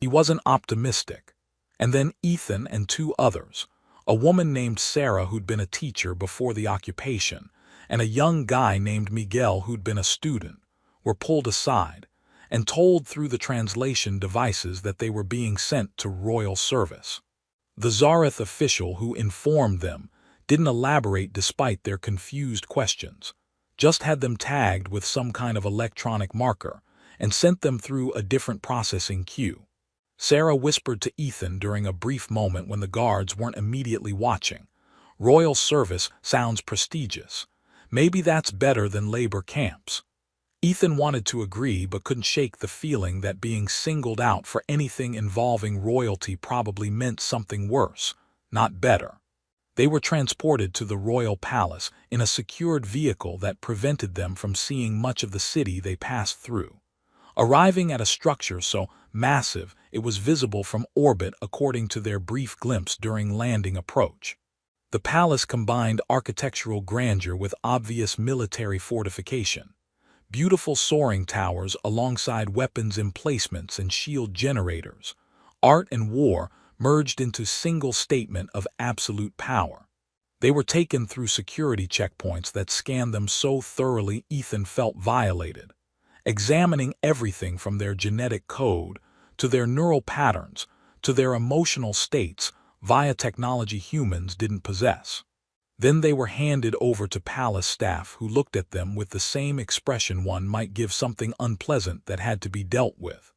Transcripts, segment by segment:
He wasn't optimistic. And then Ethan and two others, a woman named Sarah who'd been a teacher before the occupation, and a young guy named Miguel who'd been a student, were pulled aside and told through the translation devices that they were being sent to royal service. The Zareth official who informed them didn't elaborate despite their confused questions, just had them tagged with some kind of electronic marker and sent them through a different processing queue. Sarah whispered to Ethan during a brief moment when the guards weren't immediately watching. Royal service sounds prestigious. Maybe that's better than labor camps. Ethan wanted to agree but couldn't shake the feeling that being singled out for anything involving royalty probably meant something worse, not better. They were transported to the royal palace in a secured vehicle that prevented them from seeing much of the city they passed through. Arriving at a structure so massive it was visible from orbit according to their brief glimpse during landing approach. The palace combined architectural grandeur with obvious military fortification. Beautiful soaring towers alongside weapons emplacements and shield generators. Art and war merged into single statement of absolute power. They were taken through security checkpoints that scanned them so thoroughly Ethan felt violated, examining everything from their genetic code to their neural patterns to their emotional states via technology humans didn't possess. Then they were handed over to palace staff who looked at them with the same expression one might give something unpleasant that had to be dealt with.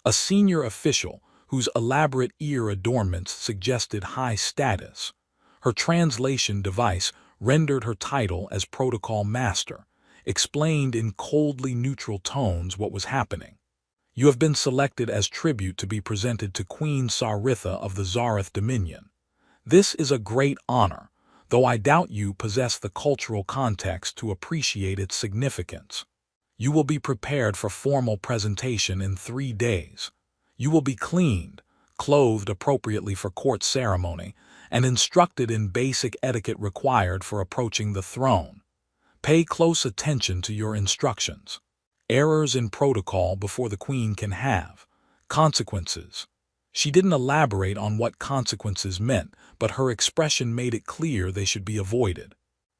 A senior official whose elaborate ear adornments suggested high status. Her translation device rendered her title as Protocol Master, explained in coldly neutral tones what was happening. You have been selected as tribute to be presented to Queen Saritha of the Zareth Dominion. This is a great honor, though I doubt you possess the cultural context to appreciate its significance. You will be prepared for formal presentation in 3 days. You will be cleaned, clothed appropriately for court ceremony, and instructed in basic etiquette required for approaching the throne. Pay close attention to your instructions. Errors in protocol before the queen can have consequences. She didn't elaborate on what consequences meant, but her expression made it clear they should be avoided.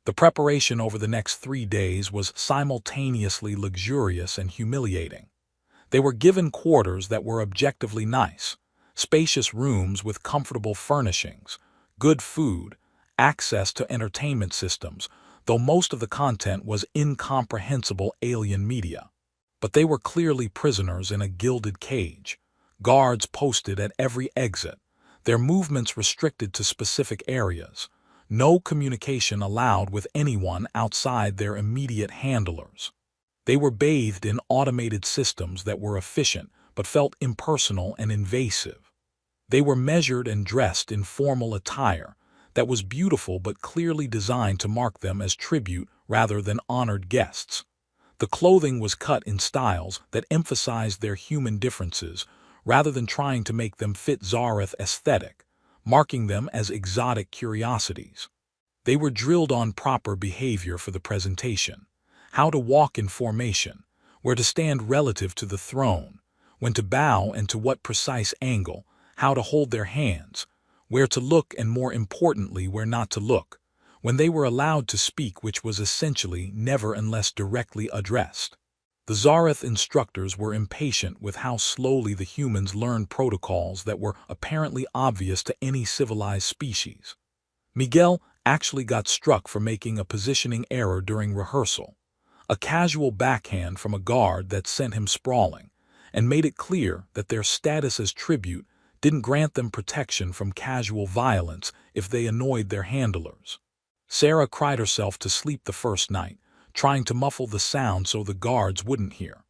The preparation over the next 3 days was simultaneously luxurious and humiliating. They were given quarters that were objectively nice, spacious rooms with comfortable furnishings, good food, access to entertainment systems, though most of the content was incomprehensible alien media. But they were clearly prisoners in a gilded cage, guards posted at every exit, their movements restricted to specific areas, no communication allowed with anyone outside their immediate handlers. They were bathed in automated systems that were efficient but felt impersonal and invasive. They were measured and dressed in formal attire that was beautiful but clearly designed to mark them as tribute rather than honored guests. The clothing was cut in styles that emphasized their human differences rather than trying to make them fit Zareth aesthetic, marking them as exotic curiosities. They were drilled on proper behavior for the presentation, how to walk in formation, where to stand relative to the throne, when to bow and to what precise angle, how to hold their hands, where to look and more importantly where not to look, when they were allowed to speak, which was essentially never unless directly addressed. The Zareth instructors were impatient with how slowly the humans learned protocols that were apparently obvious to any civilized species. Miguel actually got struck for making a positioning error during rehearsal, a casual backhand from a guard that sent him sprawling, and made it clear that their status as tribute didn't grant them protection from casual violence if they annoyed their handlers. Sarah cried herself to sleep the first night, trying to muffle the sound so the guards wouldn't hear.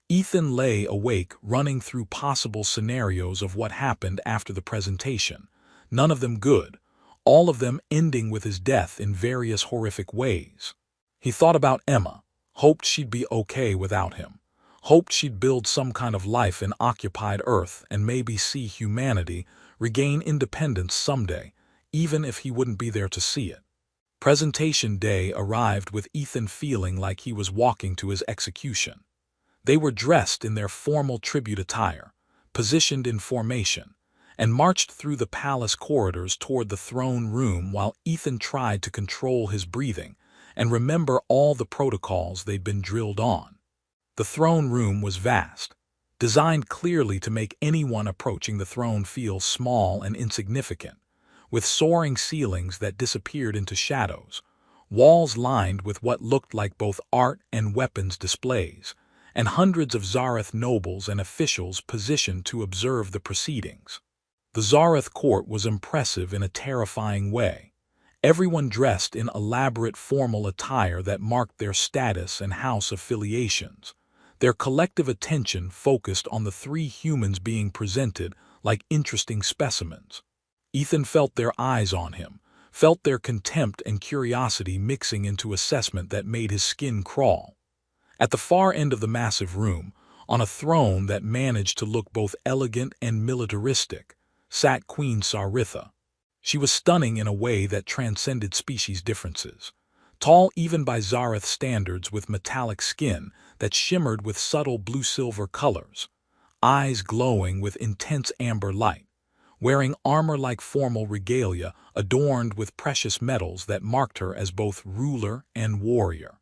Ethan lay awake running through possible scenarios of what happened after the presentation, none of them good, all of them ending with his death in various horrific ways. He thought about Emma, hoped she'd be okay without him, hoped she'd build some kind of life in occupied Earth and maybe see humanity regain independence someday, even if he wouldn't be there to see it. Presentation day arrived with Ethan feeling like he was walking to his execution. They were dressed in their formal tribute attire, positioned in formation, and marched through the palace corridors toward the throne room while Ethan tried to control his breathing and remember all the protocols they'd been drilled on. The throne room was vast, designed clearly to make anyone approaching the throne feel small and insignificant, with soaring ceilings that disappeared into shadows, walls lined with what looked like both art and weapons displays, and hundreds of Zareth nobles and officials positioned to observe the proceedings. The Zareth court was impressive in a terrifying way, everyone dressed in elaborate formal attire that marked their status and house affiliations, their collective attention focused on the three humans being presented like interesting specimens. Ethan felt their eyes on him, felt their contempt and curiosity mixing into assessment that made his skin crawl. At the far end of the massive room, on a throne that managed to look both elegant and militaristic, sat Queen Saritha. She was stunning in a way that transcended species differences, tall even by Zareth standards with metallic skin that shimmered with subtle blue-silver colors, eyes glowing with intense amber light, wearing armor-like formal regalia adorned with precious metals that marked her as both ruler and warrior.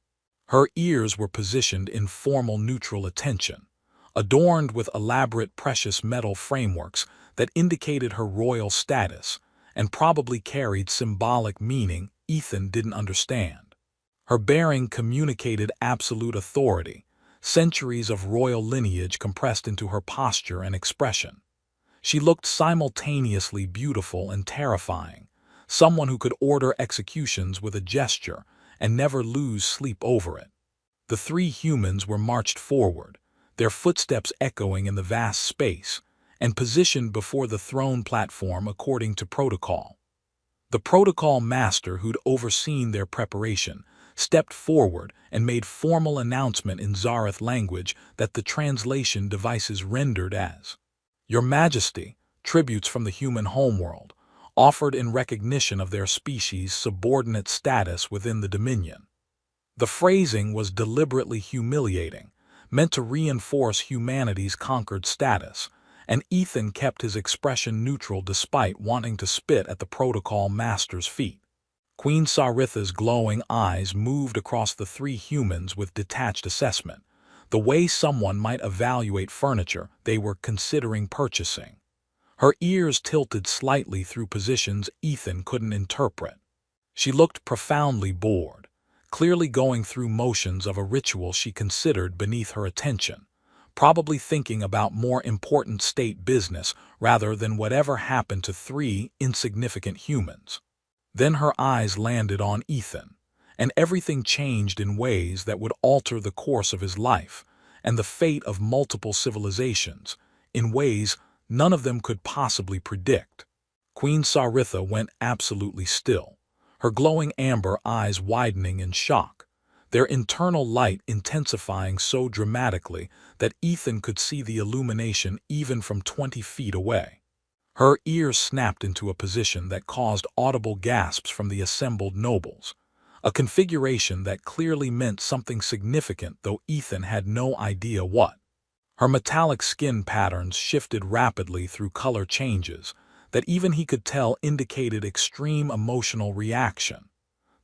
Her ears were positioned in formal neutral attention, adorned with elaborate precious metal frameworks that indicated her royal status and probably carried symbolic meaning Ethan didn't understand. Her bearing communicated absolute authority, centuries of royal lineage compressed into her posture and expression. She looked simultaneously beautiful and terrifying, someone who could order executions with a gesture and never lose sleep over it. The three humans were marched forward, their footsteps echoing in the vast space, and positioned before the throne platform according to protocol. The protocol master who'd overseen their preparation stepped forward and made formal announcement in Zareth language that the translation devices rendered as, "Your Majesty, tributes from the human homeworld, offered in recognition of their species' subordinate status within the Dominion." The phrasing was deliberately humiliating, meant to reinforce humanity's conquered status, and Ethan kept his expression neutral despite wanting to spit at the protocol master's feet. Queen Saritha's glowing eyes moved across the three humans with detached assessment, the way someone might evaluate furniture they were considering purchasing. Her ears tilted slightly through positions Ethan couldn't interpret. She looked profoundly bored, clearly going through motions of a ritual she considered beneath her attention, probably thinking about more important state business rather than whatever happened to three insignificant humans. Then her eyes landed on Ethan, and everything changed in ways that would alter the course of his life and the fate of multiple civilizations, in ways none of them could possibly predict. Queen Saritha went absolutely still, her glowing amber eyes widening in shock, their internal light intensifying so dramatically that Ethan could see the illumination even from 20 feet away. Her ears snapped into a position that caused audible gasps from the assembled nobles, a configuration that clearly meant something significant though Ethan had no idea what. Her metallic skin patterns shifted rapidly through color changes that even he could tell indicated extreme emotional reaction,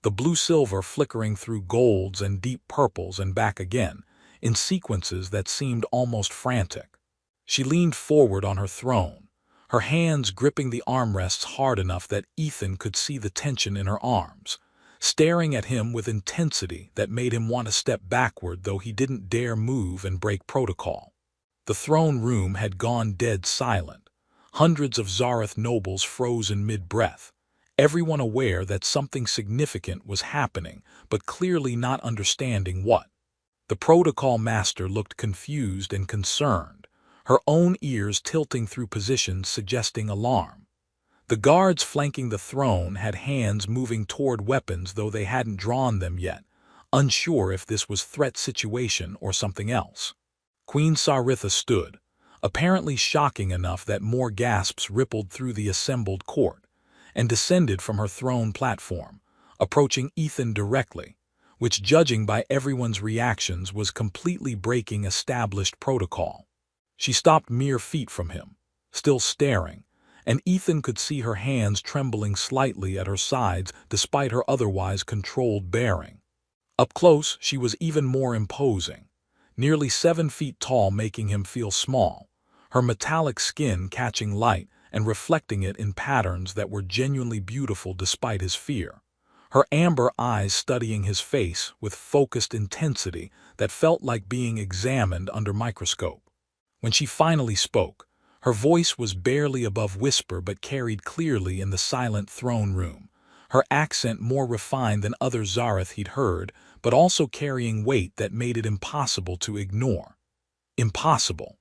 the blue-silver flickering through golds and deep purples and back again, in sequences that seemed almost frantic. She leaned forward on her throne, her hands gripping the armrests hard enough that Ethan could see the tension in her arms, staring at him with intensity that made him want to step backward though he didn't dare move and break protocol. The throne room had gone dead silent, hundreds of Zareth nobles frozen mid-breath, everyone aware that something significant was happening but clearly not understanding what. The protocol master looked confused and concerned, her own ears tilting through positions suggesting alarm. The guards flanking the throne had hands moving toward weapons though they hadn't drawn them yet, unsure if this was threat situation or something else. Queen Saritha stood, apparently shocking enough that more gasps rippled through the assembled court, and descended from her throne platform, approaching Ethan directly, which, judging by everyone's reactions, was completely breaking established protocol. She stopped mere feet from him, still staring, and Ethan could see her hands trembling slightly at her sides despite her otherwise controlled bearing. Up close, she was even more imposing, nearly 7 feet tall, making him feel small, her metallic skin catching light and reflecting it in patterns that were genuinely beautiful despite his fear. Her amber eyes studying his face with focused intensity that felt like being examined under microscope. When she finally spoke, her voice was barely above whisper but carried clearly in the silent throne room, her accent more refined than other Zareth he'd heard, but also carrying weight that made it impossible to ignore. Impossible.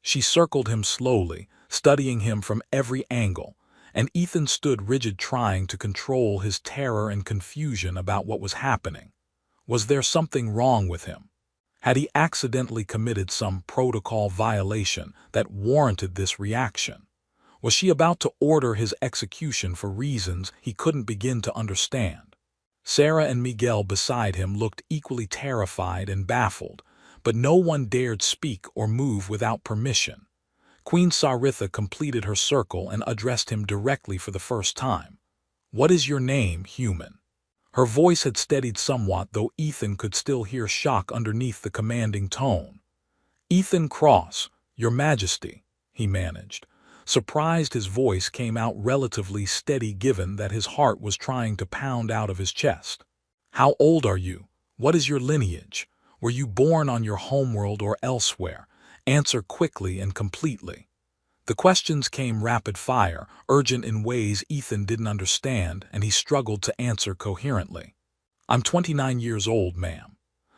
She circled him slowly, studying him from every angle, and Ethan stood rigid, trying to control his terror and confusion about what was happening. Was there something wrong with him? Had he accidentally committed some protocol violation that warranted this reaction? Was she about to order his execution for reasons he couldn't begin to understand? Sarah and Miguel beside him looked equally terrified and baffled, but no one dared speak or move without permission. Queen Saritha completed her circle and addressed him directly for the first time. "What is your name, human?" Her voice had steadied somewhat, though Ethan could still hear shock underneath the commanding tone. "Ethan Cross, Your Majesty," he managed. Surprised, his voice came out relatively steady given that his heart was trying to pound out of his chest. "How old are you? What is your lineage? Were you born on your homeworld or elsewhere? Answer quickly and completely." The questions came rapid fire, urgent in ways Ethan didn't understand, and he struggled to answer coherently. "I'm 29 years old, ma'am.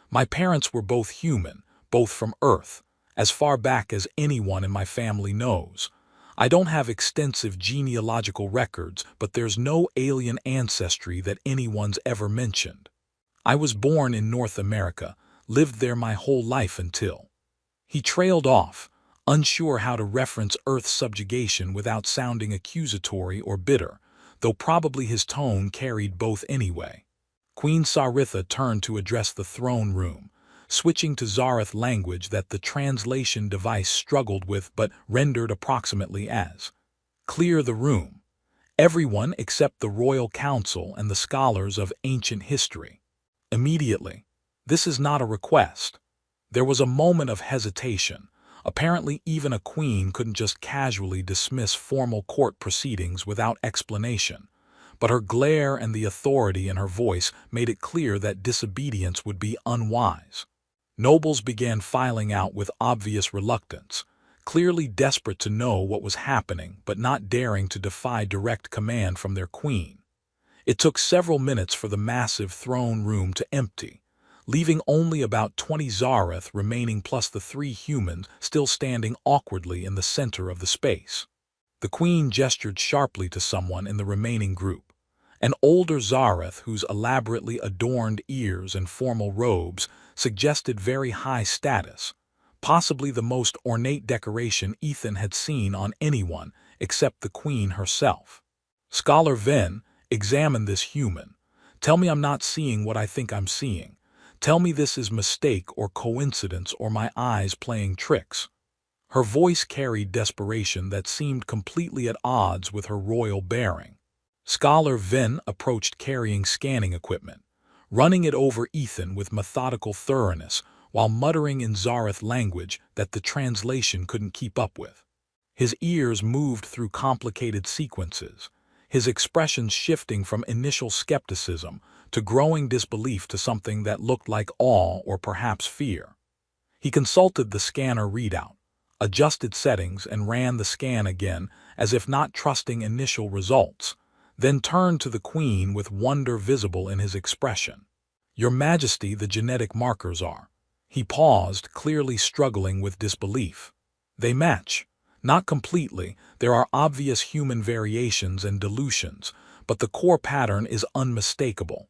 My parents were both human, both from Earth, as far back as anyone in my family knows. I don't have extensive genealogical records, but there's no alien ancestry that anyone's ever mentioned. I was born in North America, lived there my whole life until—" He trailed off, unsure how to reference Earth's subjugation without sounding accusatory or bitter, though probably his tone carried both anyway. Queen Saritha turned to address the throne room, switching to Zareth language that the translation device struggled with but rendered approximately as, "Clear the room. Everyone except the Royal Council and the scholars of ancient history. Immediately. This is not a request." There was a moment of hesitation. Apparently even a queen couldn't just casually dismiss formal court proceedings without explanation, but her glare and the authority in her voice made it clear that disobedience would be unwise. Nobles began filing out with obvious reluctance, clearly desperate to know what was happening but not daring to defy direct command from their queen. It took several minutes for the massive throne room to empty, leaving only about 20 Zareth remaining plus the 3 humans still standing awkwardly in the center of the space. The queen gestured sharply to someone in the remaining group. An older Zareth whose elaborately adorned ears and formal robes suggested very high status, possibly the most ornate decoration Ethan had seen on anyone except the queen herself. "Scholar Ven, examine this human. Tell me I'm not seeing what I think I'm seeing. Tell me this is mistake or coincidence or my eyes playing tricks." Her voice carried desperation that seemed completely at odds with her royal bearing. Scholar Ven approached carrying scanning equipment, running it over Ethan with methodical thoroughness while muttering in Zareth language that the translation couldn't keep up with. His ears moved through complicated sequences, his expressions shifting from initial skepticism to growing disbelief to something that looked like awe or perhaps fear. He consulted the scanner readout, adjusted settings and ran the scan again as if not trusting initial results, then turned to the queen with wonder visible in his expression. "Your Majesty, the genetic markers are—" He paused, clearly struggling with disbelief. "They match. Not completely, there are obvious human variations and dilutions, but the core pattern is unmistakable.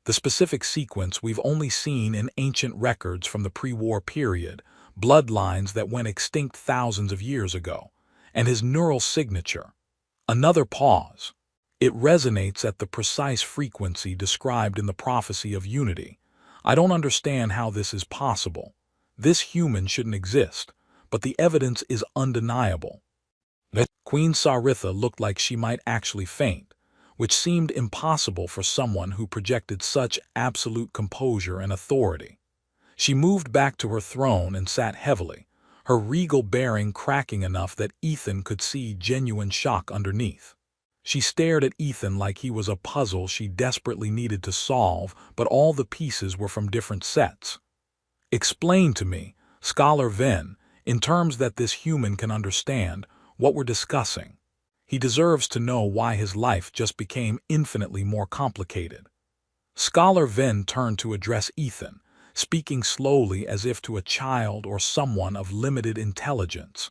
The specific sequence we've only seen in ancient records from the pre-war period, bloodlines that went extinct thousands of years ago, and his neural signature." Another pause. "It resonates at the precise frequency described in the prophecy of unity. I don't understand how this is possible. This human shouldn't exist, but the evidence is undeniable. Queen Saritha looked like she might actually faint, which seemed impossible for someone who projected such absolute composure and authority. She moved back to her throne and sat heavily, her regal bearing cracking enough that Ethan could see genuine shock underneath. She stared at Ethan like he was a puzzle she desperately needed to solve, but all the pieces were from different sets. Explain to me, Scholar Venn, in terms that this human can understand, what we're discussing. He deserves to know why his life just became infinitely more complicated. Scholar Venn turned to address Ethan, speaking slowly as if to a child or someone of limited intelligence.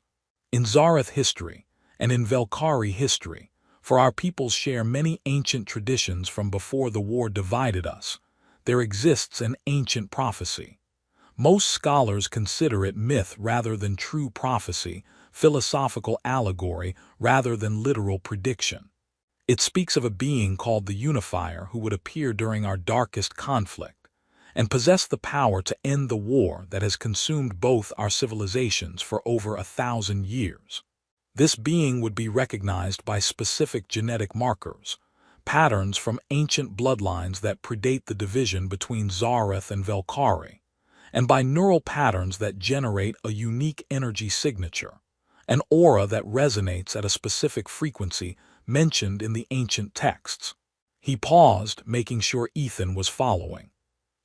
In Zareth history, and in Velkari history, for our peoples share many ancient traditions from before the war divided us, there exists an ancient prophecy. Most scholars consider it myth rather than true prophecy, philosophical allegory rather than literal prediction. It speaks of a being called the Unifier who would appear during our darkest conflict, and possess the power to end the war that has consumed both our civilizations for over 1,000 years. This being would be recognized by specific genetic markers, patterns from ancient bloodlines that predate the division between Zareth and Velkari, and by neural patterns that generate a unique energy signature, an aura that resonates at a specific frequency mentioned in the ancient texts. He paused, making sure Ethan was following.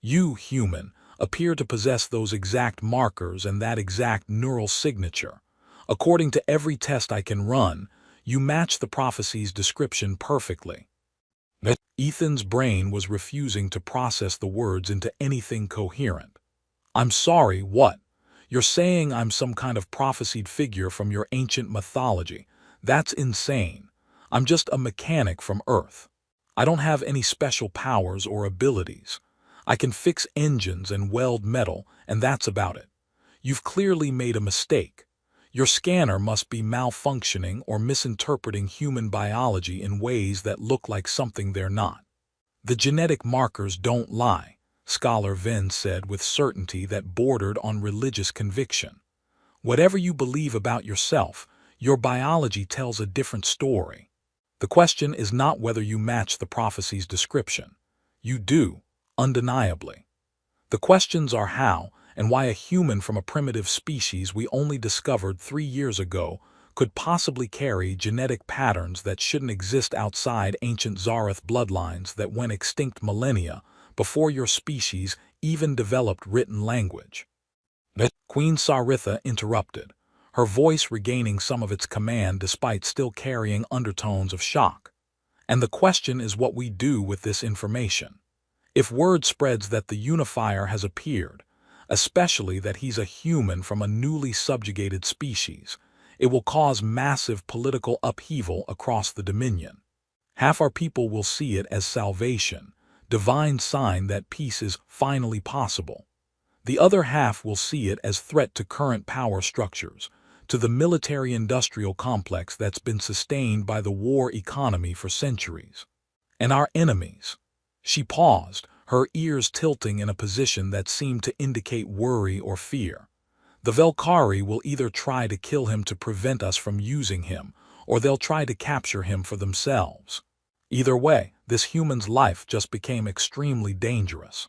You, human, appear to possess those exact markers and that exact neural signature. According to every test I can run, you match the prophecy's description perfectly. Ethan's brain was refusing to process the words into anything coherent. I'm sorry, what? You're saying I'm some kind of prophesied figure from your ancient mythology. That's insane. I'm just a mechanic from Earth. I don't have any special powers or abilities. I can fix engines and weld metal, and that's about it. You've clearly made a mistake. Your scanner must be malfunctioning or misinterpreting human biology in ways that look like something they're not. The genetic markers don't lie, Scholar Venn said with certainty that bordered on religious conviction. Whatever you believe about yourself, your biology tells a different story. The question is not whether you match the prophecy's description. You do, undeniably. The questions are how and why a human from a primitive species we only discovered 3 years ago could possibly carry genetic patterns that shouldn't exist outside ancient Zareth bloodlines that went extinct millennia before your species even developed written language. Queen Saritha interrupted, her voice regaining some of its command despite still carrying undertones of shock. And the question is what we do with this information. If word spreads that the Unifier has appeared, especially that he's a human from a newly subjugated species, it will cause massive political upheaval across the Dominion. Half our people will see it as salvation, divine sign that peace is finally possible. The other half will see it as threat to current power structures, to the military-industrial complex that's been sustained by the war economy for centuries. And our enemies. She paused, her ears tilting in a position that seemed to indicate worry or fear. The Velkari will either try to kill him to prevent us from using him, or they'll try to capture him for themselves. Either way, this human's life just became extremely dangerous.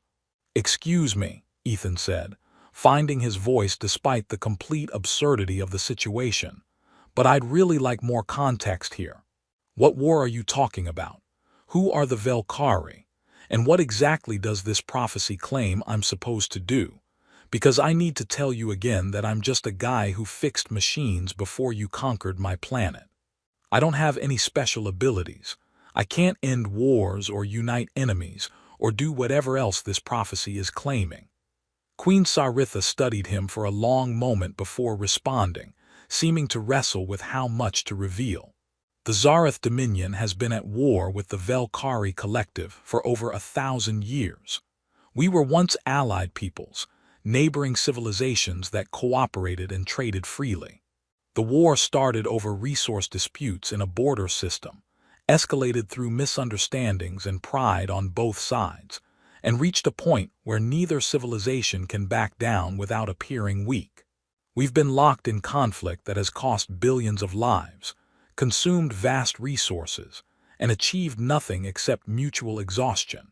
Excuse me, Ethan said, finding his voice despite the complete absurdity of the situation, but I'd really like more context here. What war are you talking about? Who are the Velkari? And what exactly does this prophecy claim I'm supposed to do? Because I need to tell you again that I'm just a guy who fixed machines before you conquered my planet. I don't have any special abilities. I can't end wars or unite enemies or do whatever else this prophecy is claiming. Queen Saritha studied him for a long moment before responding, seeming to wrestle with how much to reveal. The Zareth Dominion has been at war with the Velkari Collective for over 1,000 years. We were once allied peoples, neighboring civilizations that cooperated and traded freely. The war started over resource disputes in a border system, escalated through misunderstandings and pride on both sides, and reached a point where neither civilization can back down without appearing weak. We've been locked in conflict that has cost billions of lives, consumed vast resources, and achieved nothing except mutual exhaustion.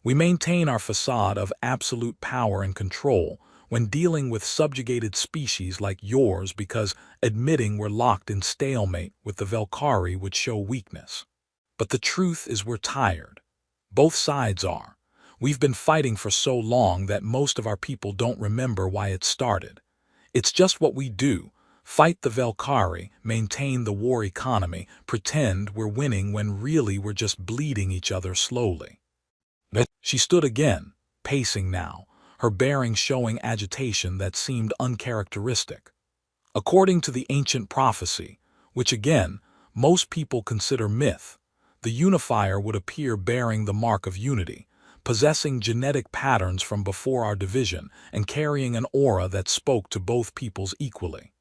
We maintain our facade of absolute power and control when dealing with subjugated species like yours because admitting we're locked in stalemate with the Velkari would show weakness. But the truth is we're tired. Both sides are. We've been fighting for so long that most of our people don't remember why it started. It's just what we do. Fight the Velkari, maintain the war economy, pretend we're winning when really we're just bleeding each other slowly. She stood again, pacing now, her bearing showing agitation that seemed uncharacteristic. According to the ancient prophecy, which again, most people consider myth, the unifier would appear bearing the mark of unity, possessing genetic patterns from before our division and carrying an aura that spoke to both peoples equally.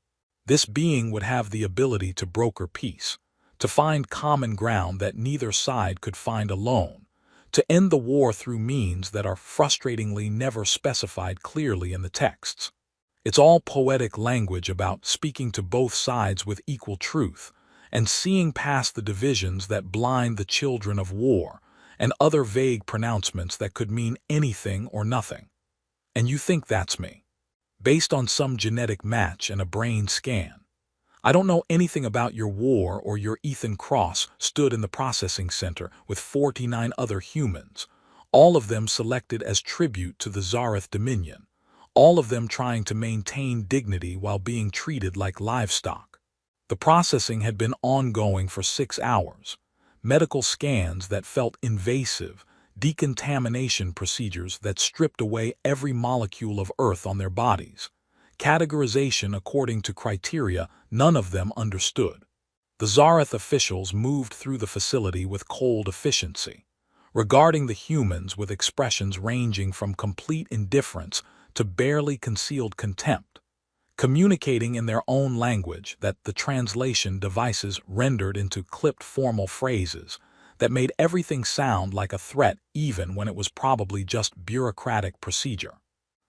This being would have the ability to broker peace, to find common ground that neither side could find alone, to end the war through means that are frustratingly never specified clearly in the texts. It's all poetic language about speaking to both sides with equal truth and seeing past the divisions that blind the children of war and other vague pronouncements that could mean anything or nothing. And you think that's me? Based on some genetic match and a brain scan. I don't know anything about your war or your Ethan Cross stood in the processing center with 49 other humans, all of them selected as tribute to the Zareth Dominion, all of them trying to maintain dignity while being treated like livestock. The processing had been ongoing for 6 hours. Medical scans that felt invasive, decontamination procedures that stripped away every molecule of Earth on their bodies. Categorization according to criteria none of them understood. The Zareth officials moved through the facility with cold efficiency, regarding the humans with expressions ranging from complete indifference to barely concealed contempt, communicating in their own language that the translation devices rendered into clipped formal phrases that made everything sound like a threat even when it was probably just bureaucratic procedure.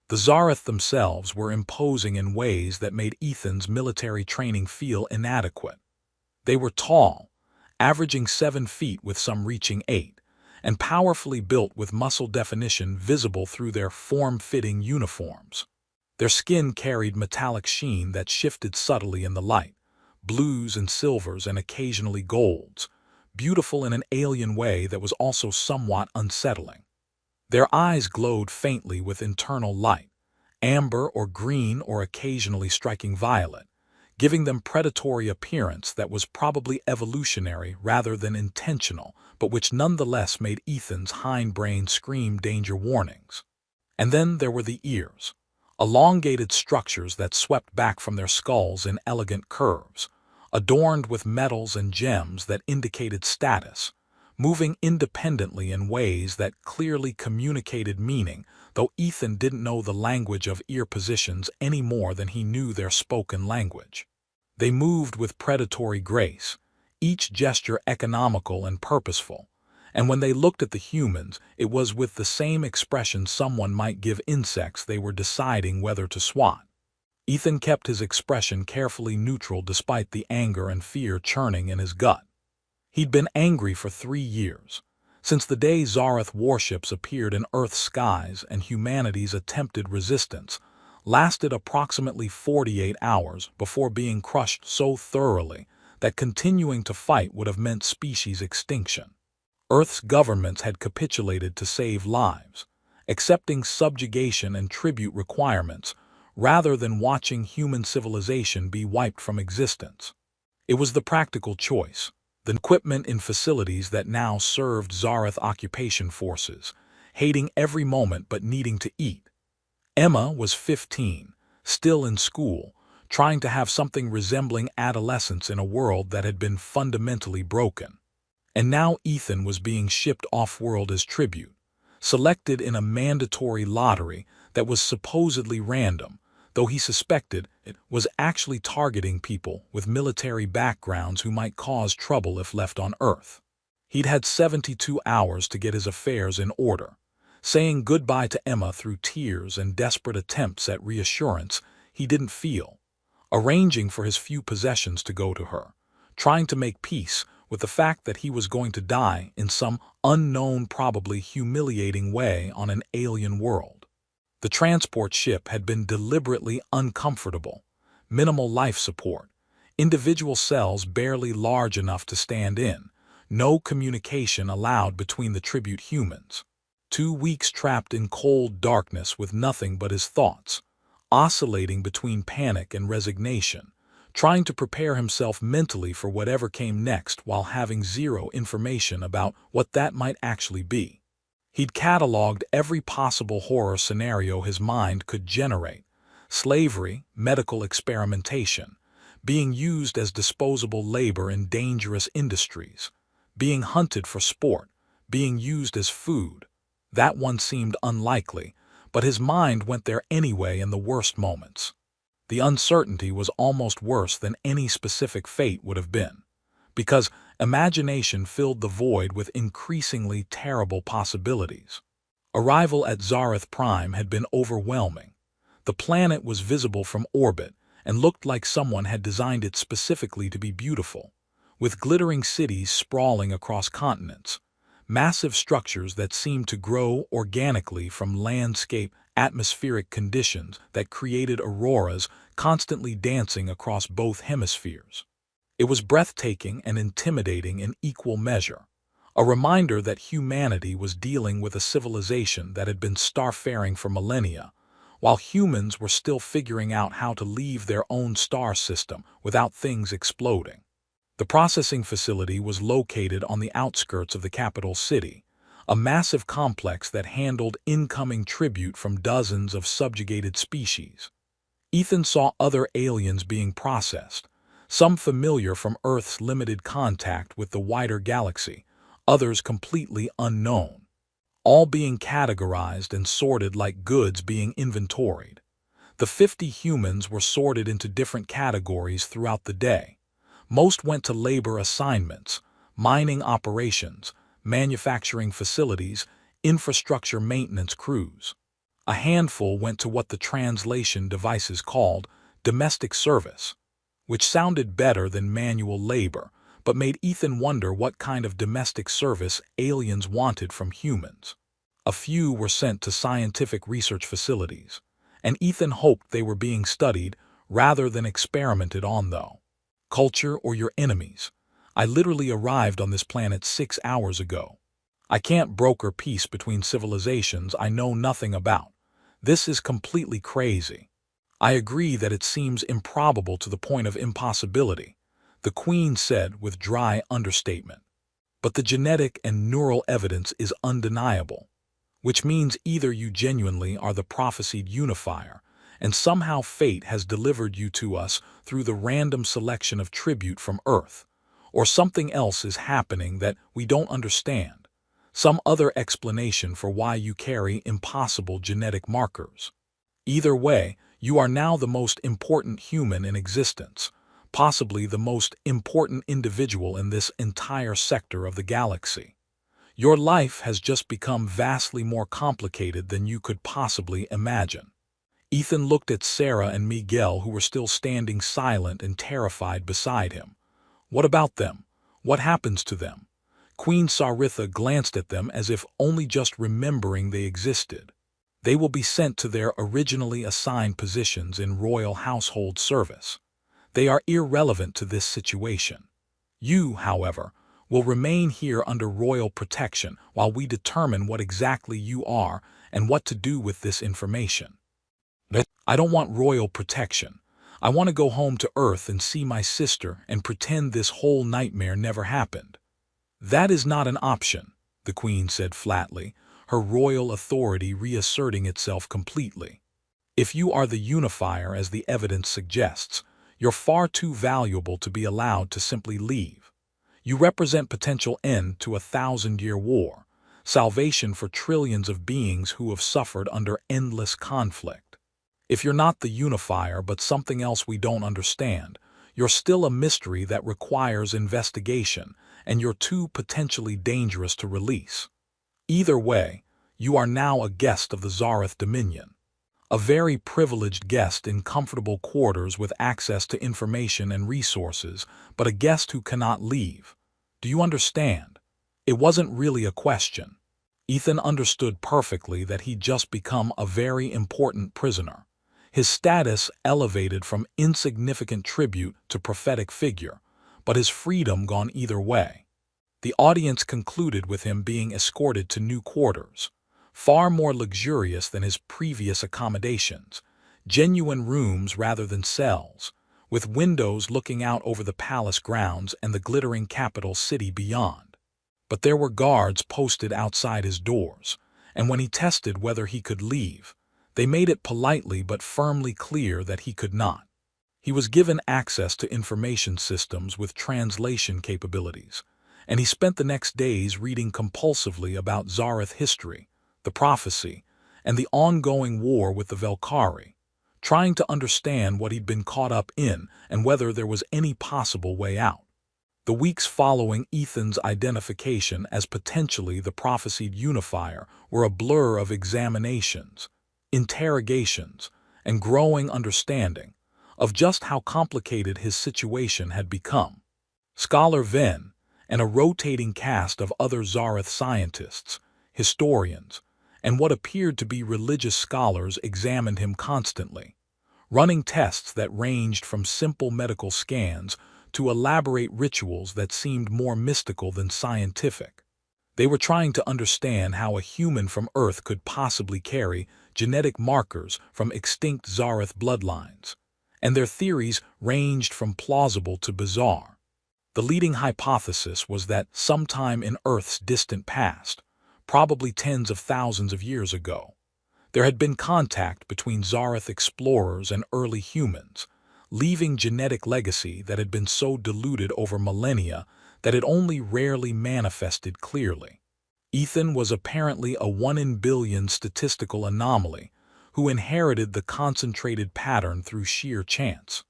The Zareth themselves were imposing in ways that made Ethan's military training feel inadequate. They were tall, averaging 7 feet with some reaching 8, and powerfully built with muscle definition visible through their form-fitting uniforms. Their skin carried metallic sheen that shifted subtly in the light, blues and silvers and occasionally golds, beautiful in an alien way that was also somewhat unsettling. Their eyes glowed faintly with internal light, amber or green or occasionally striking violet, giving them predatory appearance that was probably evolutionary rather than intentional, but which nonetheless made Ethan's hindbrain scream danger warnings. And then there were the ears, elongated structures that swept back from their skulls in elegant curves, adorned with metals and gems that indicated status, moving independently in ways that clearly communicated meaning, though Ethan didn't know the language of ear positions any more than he knew their spoken language. They moved with predatory grace, each gesture economical and purposeful, and when they looked at the humans, it was with the same expression someone might give insects they were deciding whether to swat. Ethan kept his expression carefully neutral despite the anger and fear churning in his gut. He'd been angry for 3 years, since the day Zareth warships appeared in Earth's skies and humanity's attempted resistance lasted approximately 48 hours before being crushed so thoroughly that continuing to fight would have meant species extinction. Earth's governments had capitulated to save lives, accepting subjugation and tribute requirements rather than watching human civilization be wiped from existence. It was the practical choice. The equipment in facilities that now served Zareth occupation forces, hating every moment but needing to eat. Emma was 15, still in school, trying to have something resembling adolescence in a world that had been fundamentally broken. And now Ethan was being shipped off-world as tribute, selected in a mandatory lottery that was supposedly random, though he suspected it was actually targeting people with military backgrounds who might cause trouble if left on Earth. He'd had 72 hours to get his affairs in order. Saying goodbye to Emma through tears and desperate attempts at reassurance he didn't feel, arranging for his few possessions to go to her, trying to make peace with the fact that he was going to die in some unknown, probably humiliating way on an alien world. The transport ship had been deliberately uncomfortable, minimal life support, individual cells barely large enough to stand in, no communication allowed between the tribute humans. 2 weeks trapped in cold darkness with nothing but his thoughts, oscillating between panic and resignation, trying to prepare himself mentally for whatever came next while having zero information about what that might actually be. He'd cataloged every possible horror scenario his mind could generate: slavery, medical experimentation, being used as disposable labor in dangerous industries, being hunted for sport, being used as food. That one seemed unlikely, but his mind went there anyway in the worst moments. The uncertainty was almost worse than any specific fate would have been, because imagination filled the void with increasingly terrible possibilities. Arrival at Zareth Prime had been overwhelming. The planet was visible from orbit and looked like someone had designed it specifically to be beautiful, with glittering cities sprawling across continents, massive structures that seemed to grow organically from landscape atmospheric conditions that created auroras constantly dancing across both hemispheres. It was breathtaking and intimidating in equal measure, a reminder that humanity was dealing with a civilization that had been starfaring for millennia, while humans were still figuring out how to leave their own star system without things exploding. The processing facility was located on the outskirts of the capital city, a massive complex that handled incoming tribute from dozens of subjugated species. Ethan saw other aliens being processed, some familiar from Earth's limited contact with the wider galaxy, others completely unknown, all being categorized and sorted like goods being inventoried. The 50 humans were sorted into different categories throughout the day. Most went to labor assignments, mining operations, manufacturing facilities, infrastructure maintenance crews. A handful went to what the translation devices called domestic service, which sounded better than manual labor, but made Ethan wonder what kind of domestic service aliens wanted from humans. A few were sent to scientific research facilities, and Ethan hoped they were being studied rather than experimented on, though. Culture or your enemies. I literally arrived on this planet 6 hours ago. I can't broker peace between civilizations I know nothing about. This is completely crazy. I agree that it seems improbable to the point of impossibility, the Queen said with dry understatement. But the genetic and neural evidence is undeniable, which means either you genuinely are the prophesied unifier, and somehow fate has delivered you to us through the random selection of tribute from Earth, or something else is happening that we don't understand, some other explanation for why you carry impossible genetic markers. Either way, you are now the most important human in existence, possibly the most important individual in this entire sector of the galaxy. Your life has just become vastly more complicated than you could possibly imagine. Ethan looked at Sarah and Miguel, who were still standing silent and terrified beside him. What about them? What happens to them? Queen Saritha glanced at them as if only just remembering they existed. They will be sent to their originally assigned positions in royal household service. They are irrelevant to this situation. You, however, will remain here under royal protection while we determine what exactly you are and what to do with this information. I don't want royal protection. I want to go home to Earth and see my sister and pretend this whole nightmare never happened. That is not an option, the Queen said flatly, her royal authority reasserting itself completely. If you are the unifier as the evidence suggests, you're far too valuable to be allowed to simply leave. You represent potential end to a 1,000-year war, salvation for trillions of beings who have suffered under endless conflict. If you're not the unifier but something else we don't understand, you're still a mystery that requires investigation, and you're too potentially dangerous to release. Either way, you are now a guest of the Zareth Dominion. a very privileged guest in comfortable quarters with access to information and resources, but a guest who cannot leave. Do you understand? It wasn't really a question. Ethan understood perfectly that he'd just become a very important prisoner. His status elevated from insignificant tribute to prophetic figure, but his freedom gone either way. The audience concluded with him being escorted to new quarters, far more luxurious than his previous accommodations, genuine rooms rather than cells, with windows looking out over the palace grounds and the glittering capital city beyond. But there were guards posted outside his doors, and when he tested whether he could leave, they made it politely but firmly clear that he could not. He was given access to information systems with translation capabilities, and he spent the next days reading compulsively about Zareth history, the prophecy, and the ongoing war with the Velkhari, trying to understand what he'd been caught up in and whether there was any possible way out. The weeks following Ethan's identification as potentially the prophesied unifier were a blur of examinations, interrogations, and growing understanding of just how complicated his situation had become. Scholar Venn and a rotating cast of other Zareth scientists, historians, and what appeared to be religious scholars examined him constantly, running tests that ranged from simple medical scans to elaborate rituals that seemed more mystical than scientific. They were trying to understand how a human from Earth could possibly carry genetic markers from extinct Zareth bloodlines, and their theories ranged from plausible to bizarre. The leading hypothesis was that sometime in Earth's distant past, probably tens of thousands of years ago, there had been contact between Zareth explorers and early humans, leaving genetic legacy that had been so diluted over millennia that it only rarely manifested clearly. Ethan was apparently a 1 in billion statistical anomaly who inherited the concentrated pattern through sheer chance.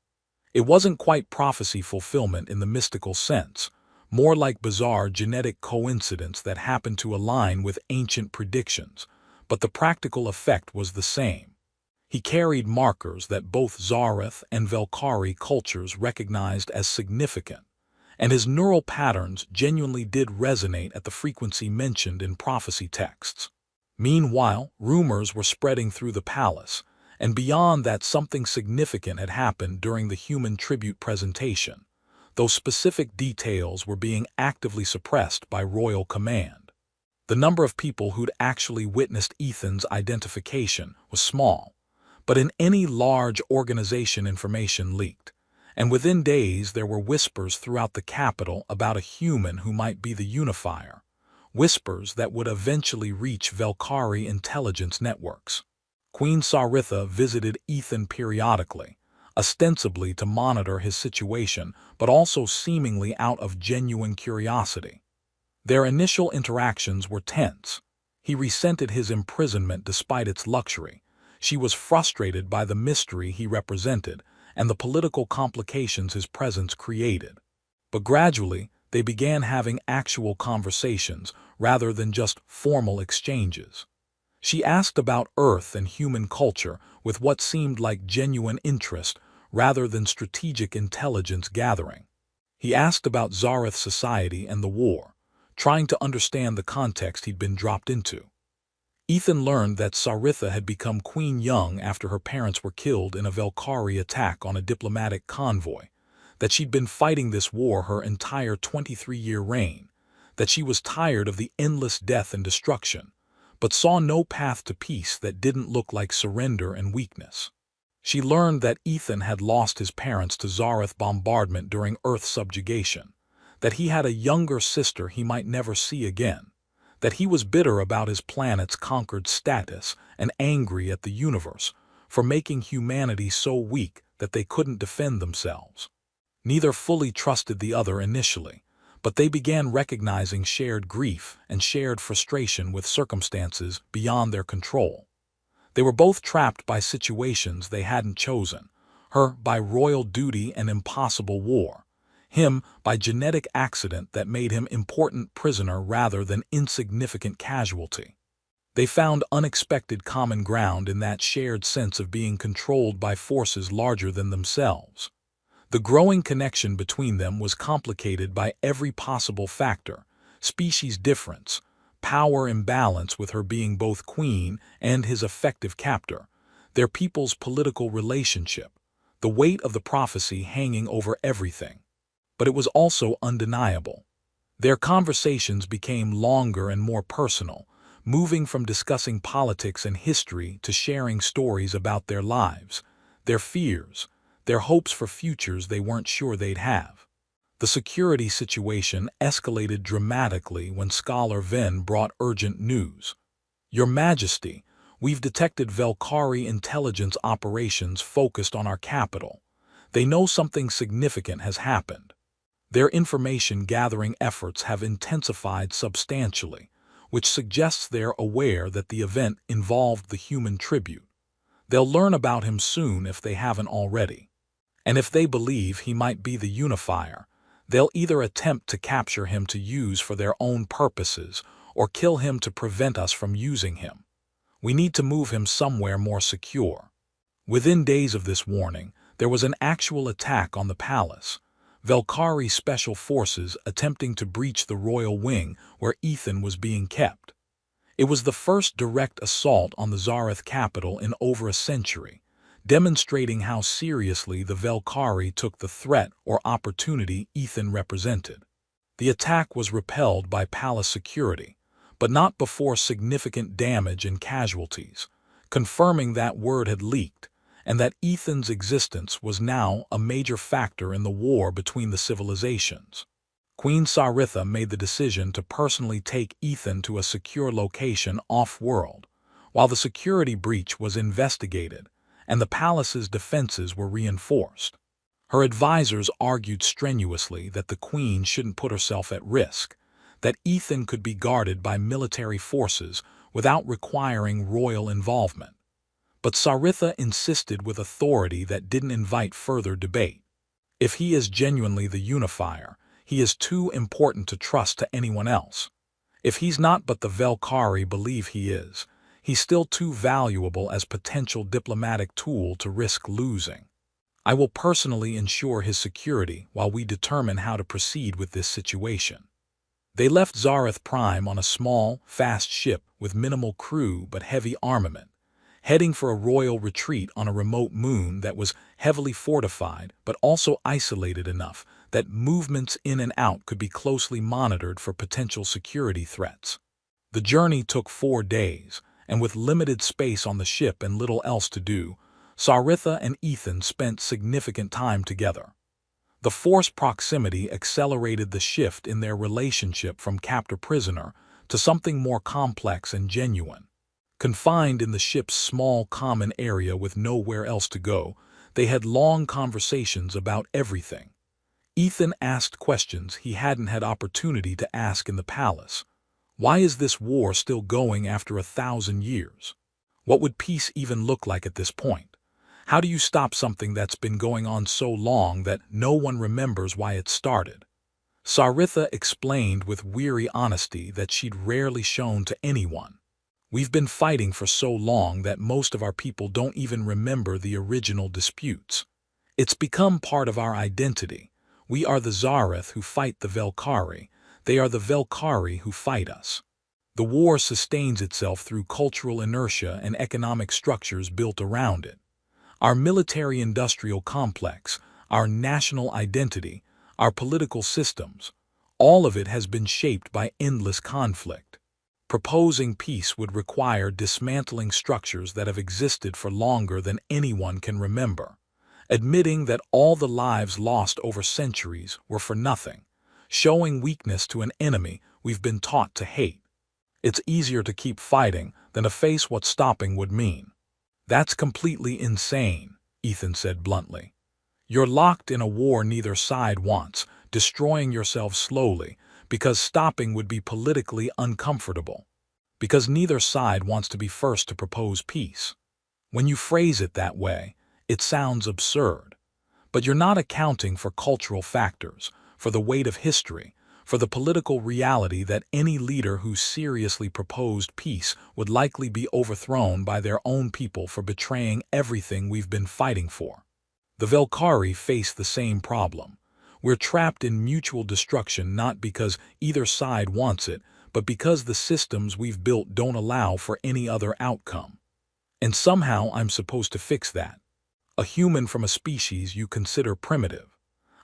It wasn't quite prophecy fulfillment in the mystical sense, more like bizarre genetic coincidence that happened to align with ancient predictions, but the practical effect was the same. He carried markers that both Zareth and Velkhari cultures recognized as significant, and his neural patterns genuinely did resonate at the frequency mentioned in prophecy texts. Meanwhile, rumors were spreading through the palace, and beyond that something significant had happened during the human tribute presentation, though specific details were being actively suppressed by royal command. The number of people who'd actually witnessed Ethan's identification was small, but in any large organization information leaked, and within days there were whispers throughout the capital about a human who might be the unifier, whispers that would eventually reach Velkhari intelligence networks. Queen Saritha visited Ethan periodically, ostensibly to monitor his situation, but also seemingly out of genuine curiosity. Their initial interactions were tense. He resented his imprisonment despite its luxury. She was frustrated by the mystery he represented and the political complications his presence created. But gradually, they began having actual conversations rather than just formal exchanges. She asked about Earth and human culture with what seemed like genuine interest rather than strategic intelligence gathering. He asked about Zareth society and the war, trying to understand the context he'd been dropped into. Ethan learned that Saritha had become Queen young after her parents were killed in a Velkhari attack on a diplomatic convoy, that she'd been fighting this war her entire 23-year reign, that she was tired of the endless death and destruction, but saw no path to peace that didn't look like surrender and weakness. She learned that Ethan had lost his parents to Zareth bombardment during Earth subjugation, that he had a younger sister he might never see again, that he was bitter about his planet's conquered status and angry at the universe for making humanity so weak that they couldn't defend themselves. Neither fully trusted the other initially, but they began recognizing shared grief and shared frustration with circumstances beyond their control. They were both trapped by situations they hadn't chosen, her by royal duty and impossible war, him by genetic accident that made him important prisoner rather than insignificant casualty. They found unexpected common ground in that shared sense of being controlled by forces larger than themselves. The growing connection between them was complicated by every possible factor: species difference, power imbalance with her being both queen and his effective captor, their people's political relationship, the weight of the prophecy hanging over everything. But it was also undeniable. Their conversations became longer and more personal, moving from discussing politics and history to sharing stories about their lives, their fears, their hopes for futures they weren't sure they'd have. The security situation escalated dramatically when Scholar Venn brought urgent news. "Your Majesty, we've detected Velkari intelligence operations focused on our capital. They know something significant has happened. Their information-gathering efforts have intensified substantially, which suggests they're aware that the event involved the human tribute. They'll learn about him soon if they haven't already. And if they believe he might be the unifier, they'll either attempt to capture him to use for their own purposes or kill him to prevent us from using him. We need to move him somewhere more secure." Within days of this warning, there was an actual attack on the palace. Velkari special forces attempting to breach the royal wing where Ethan was being kept. It was the first direct assault on the Zareth capital in over a century, demonstrating how seriously the Velkari took the threat or opportunity Ethan represented. The attack was repelled by palace security, but not before significant damage and casualties, confirming that word had leaked, and that Ethan's existence was now a major factor in the war between the civilizations. Queen Saritha made the decision to personally take Ethan to a secure location off-world, while the security breach was investigated and the palace's defenses were reinforced. Her advisors argued strenuously that the queen shouldn't put herself at risk, that Ethan could be guarded by military forces without requiring royal involvement. But Saritha insisted with authority that didn't invite further debate. If he is genuinely the unifier, he is too important to trust to anyone else. If he's not but the Velkari believe he is, he's still too valuable as potential diplomatic tool to risk losing. I will personally ensure his security while we determine how to proceed with this situation." They left Zareth Prime on a small, fast ship with minimal crew but heavy armament, heading for a royal retreat on a remote moon that was heavily fortified but also isolated enough that movements in and out could be closely monitored for potential security threats. The journey took 4 days, and with limited space on the ship and little else to do, Saritha and Ethan spent significant time together. The forced proximity accelerated the shift in their relationship from captor-prisoner to something more complex and genuine. Confined in the ship's small common area with nowhere else to go, they had long conversations about everything. Ethan asked questions he hadn't had opportunity to ask in the palace. Why is this war still going after 1,000 years? What would peace even look like at this point? How do you stop something that's been going on so long that no one remembers why it started? Saritha explained with weary honesty that she'd rarely shown to anyone. "We've been fighting for so long that most of our people don't even remember the original disputes. It's become part of our identity. We are the Zareth who fight the Velkari. They are the Velkari who fight us. The war sustains itself through cultural inertia and economic structures built around it. Our military-industrial complex, our national identity, our political systems, all of it has been shaped by endless conflict. Proposing peace would require dismantling structures that have existed for longer than anyone can remember, admitting that all the lives lost over centuries were for nothing, showing weakness to an enemy we've been taught to hate. It's easier to keep fighting than to face what stopping would mean." "That's completely insane," Ethan said bluntly. "You're locked in a war neither side wants, destroying yourselves slowly, because stopping would be politically uncomfortable. Because neither side wants to be first to propose peace. When you phrase it that way, it sounds absurd. But you're not accounting for cultural factors, for the weight of history, for the political reality that any leader who seriously proposed peace would likely be overthrown by their own people for betraying everything we've been fighting for. The Velkari face the same problem. We're trapped in mutual destruction not because either side wants it, but because the systems we've built don't allow for any other outcome. And somehow I'm supposed to fix that. A human from a species you consider primitive.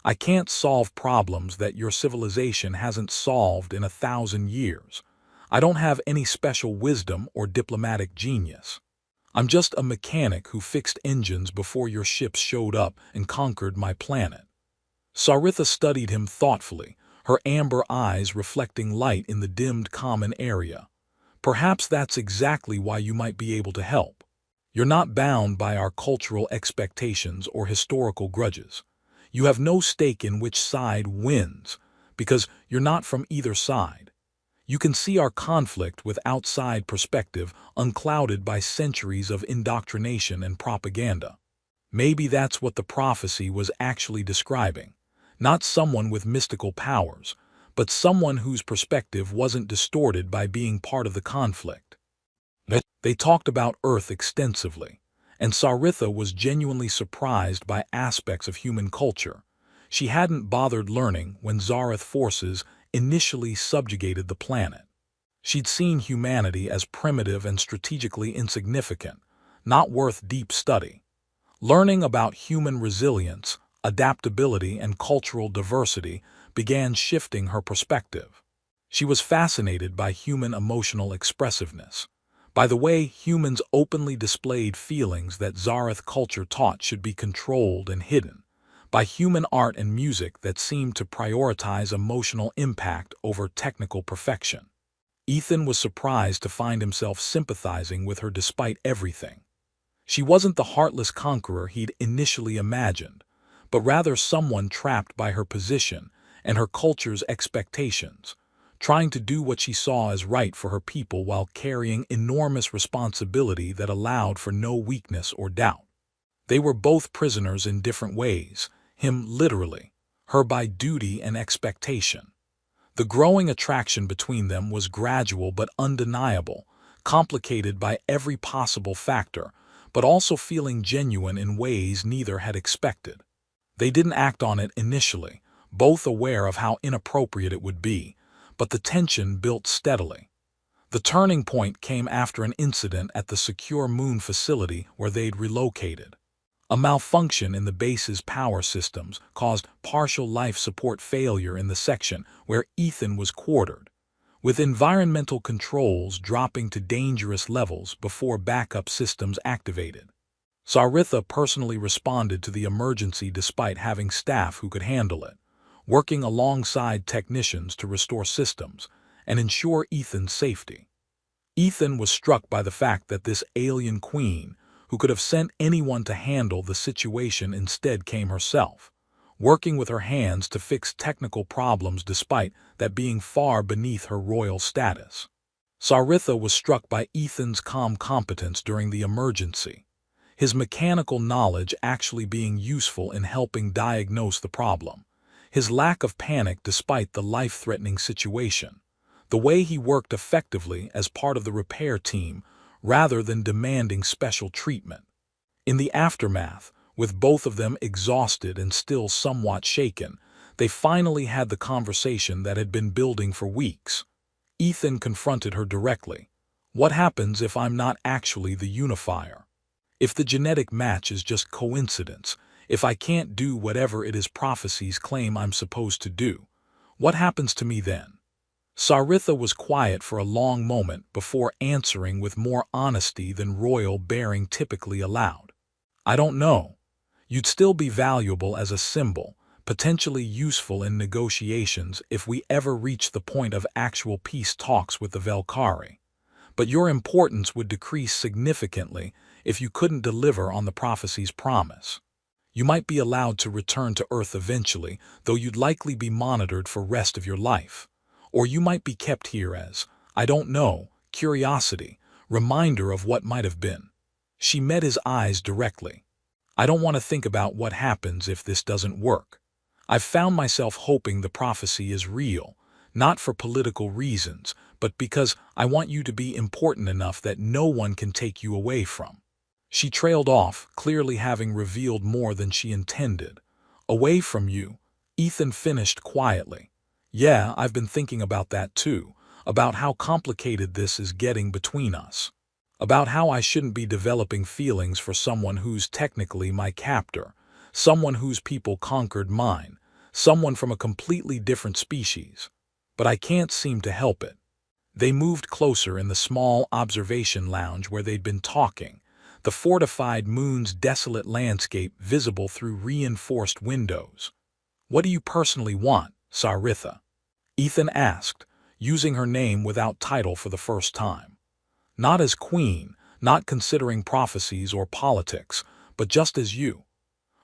I can't solve problems that your civilization hasn't solved in 1,000 years. I don't have any special wisdom or diplomatic genius. I'm just a mechanic who fixed engines before your ships showed up and conquered my planet. Saritha studied him thoughtfully, her amber eyes reflecting light in the dimmed common area. Perhaps that's exactly why you might be able to help. You're not bound by our cultural expectations or historical grudges. You have no stake in which side wins, because you're not from either side. You can see our conflict with outside perspective unclouded by centuries of indoctrination and propaganda. Maybe that's what the prophecy was actually describing. Not someone with mystical powers, but someone whose perspective wasn't distorted by being part of the conflict. They talked about Earth extensively, and Saritha was genuinely surprised by aspects of human culture she hadn't bothered learning when Zarath forces initially subjugated the planet. She'd seen humanity as primitive and strategically insignificant, not worth deep study. Learning about human resilience, adaptability, and cultural diversity began shifting her perspective. She was fascinated by human emotional expressiveness, by the way humans openly displayed feelings that Zarath culture taught should be controlled and hidden, by human art and music that seemed to prioritize emotional impact over technical perfection. Ethan was surprised to find himself sympathizing with her despite everything. She wasn't the heartless conqueror he'd initially imagined, but rather someone trapped by her position and her culture's expectations, trying to do what she saw as right for her people while carrying enormous responsibility that allowed for no weakness or doubt. They were both prisoners in different ways, him literally, her by duty and expectation. The growing attraction between them was gradual but undeniable, complicated by every possible factor, but also feeling genuine in ways neither had expected. They didn't act on it initially, both aware of how inappropriate it would be, but the tension built steadily. The turning point came after an incident at the secure moon facility where they'd relocated. A malfunction in the base's power systems caused partial life support failure in the section where Ethan was quartered, with environmental controls dropping to dangerous levels before backup systems activated. Saritha personally responded to the emergency despite having staff who could handle it, working alongside technicians to restore systems and ensure Ethan's safety. Ethan was struck by the fact that this alien queen, who could have sent anyone to handle the situation, instead came herself, working with her hands to fix technical problems despite that being far beneath her royal status. Saritha was struck by Ethan's calm competence during the emergency, his mechanical knowledge actually being useful in helping diagnose the problem, his lack of panic despite the life-threatening situation, the way he worked effectively as part of the repair team rather than demanding special treatment. In the aftermath, with both of them exhausted and still somewhat shaken, they finally had the conversation that had been building for weeks. Ethan confronted her directly. What happens if I'm not actually the unifier? If the genetic match is just coincidence, if I can't do whatever it is prophecies claim I'm supposed to do, what happens to me then? Saritha was quiet for a long moment before answering with more honesty than royal bearing typically allowed. I don't know. You'd still be valuable as a symbol, potentially useful in negotiations if we ever reach the point of actual peace talks with the Velkari. But your importance would decrease significantly if you couldn't deliver on the prophecy's promise. You might be allowed to return to Earth eventually, though you'd likely be monitored for rest of your life. Or you might be kept here as, I don't know, curiosity, reminder of what might have been. She met his eyes directly. I don't want to think about what happens if this doesn't work. I've found myself hoping the prophecy is real, Not for political reasons, but because I want you to be important enough that no one can take you away from." She trailed off, clearly having revealed more than she intended. "Away from you," Ethan finished quietly. "Yeah, I've been thinking about that too, about how complicated this is getting between us. About how I shouldn't be developing feelings for someone who's technically my captor, someone whose people conquered mine, someone from a completely different species. But I can't seem to help it." They moved closer in the small observation lounge where they'd been talking, the fortified moon's desolate landscape visible through reinforced windows. "What do you personally want, Saritha?" Ethan asked, using her name without title for the first time. "Not as queen, not considering prophecies or politics, but just as you."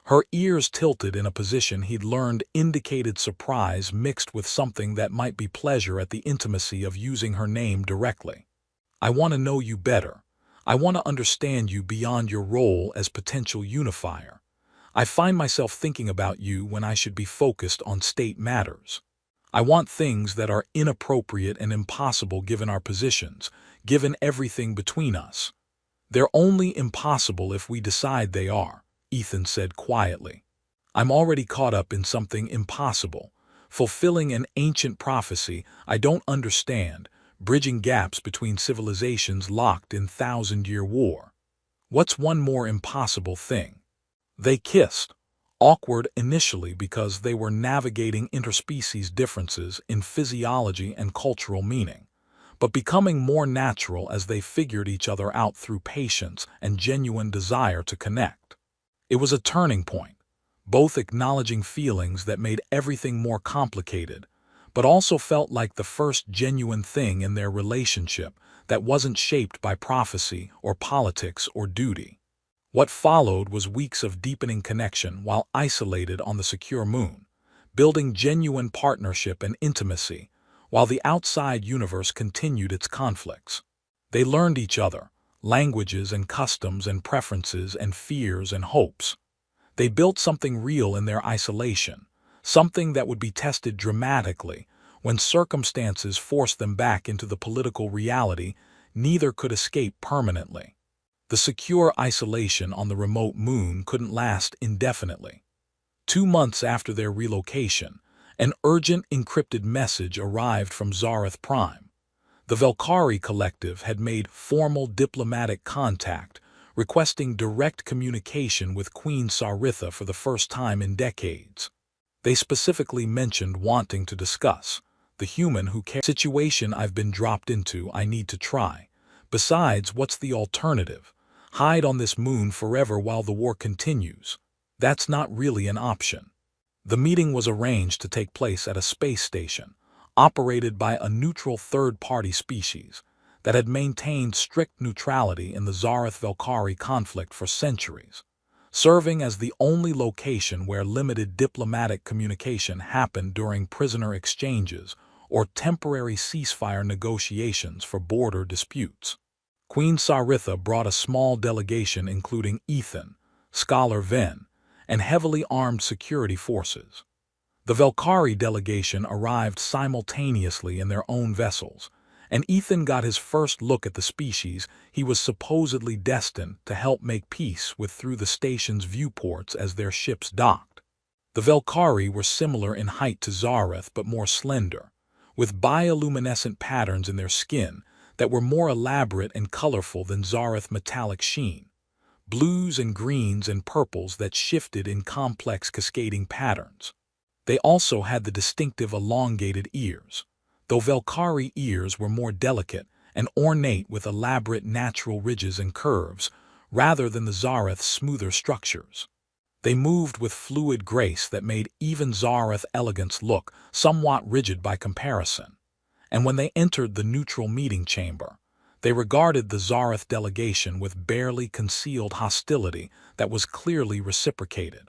Her ears tilted in a position he'd learned indicated surprise mixed with something that might be pleasure at the intimacy of using her name directly. "I want to know you better. I want to understand you beyond your role as potential unifier. I find myself thinking about you when I should be focused on state matters. I want things that are inappropriate and impossible given our positions, given everything between us. They're only impossible if we decide they are," Ethan said quietly. "I'm already caught up in something impossible, fulfilling an ancient prophecy I don't understand, bridging gaps between civilizations locked in thousand-year war. What's one more impossible thing?" They kissed, awkward initially because they were navigating interspecies differences in physiology and cultural meaning, but becoming more natural as they figured each other out through patience and genuine desire to connect. It was a turning point, both acknowledging feelings that made everything more complicated, but also felt like the first genuine thing in their relationship that wasn't shaped by prophecy or politics or duty. What followed was weeks of deepening connection while isolated on the secure moon, building genuine partnership and intimacy, while the outside universe continued its conflicts. They learned each other, languages and customs and preferences and fears and hopes. They built something real in their isolation, something that would be tested dramatically when circumstances forced them back into the political reality neither could escape permanently. The secure isolation on the remote moon couldn't last indefinitely. 2 months after their relocation, an urgent encrypted message arrived from Zareth Prime. The Velkari Collective had made formal diplomatic contact, requesting direct communication with Queen Saritha for the first time in decades. They specifically mentioned wanting to discuss the human who cares situation I've been dropped into. I need to try. Besides, what's the alternative? Hide on this moon forever while the war continues? That's not really an option. The meeting was arranged to take place at a space station, operated by a neutral third-party species that had maintained strict neutrality in the Zareth-Velkari conflict for centuries, serving as the only location where limited diplomatic communication happened during prisoner exchanges or temporary ceasefire negotiations for border disputes. Queen Saritha brought a small delegation including Ethan, Scholar Ven, and heavily armed security forces. The Velkari delegation arrived simultaneously in their own vessels, and Ethan got his first look at the species he was supposedly destined to help make peace with through the station's viewports as their ships docked. The Velkari were similar in height to Zareth but more slender, with bioluminescent patterns in their skin that were more elaborate and colorful than Zareth metallic sheen, blues and greens and purples that shifted in complex cascading patterns. They also had the distinctive elongated ears, though Velkari ears were more delicate and ornate with elaborate natural ridges and curves, rather than the Zareth's smoother structures. They moved with fluid grace that made even Zareth elegance look somewhat rigid by comparison, and when they entered the neutral meeting chamber, they regarded the Zareth delegation with barely concealed hostility that was clearly reciprocated.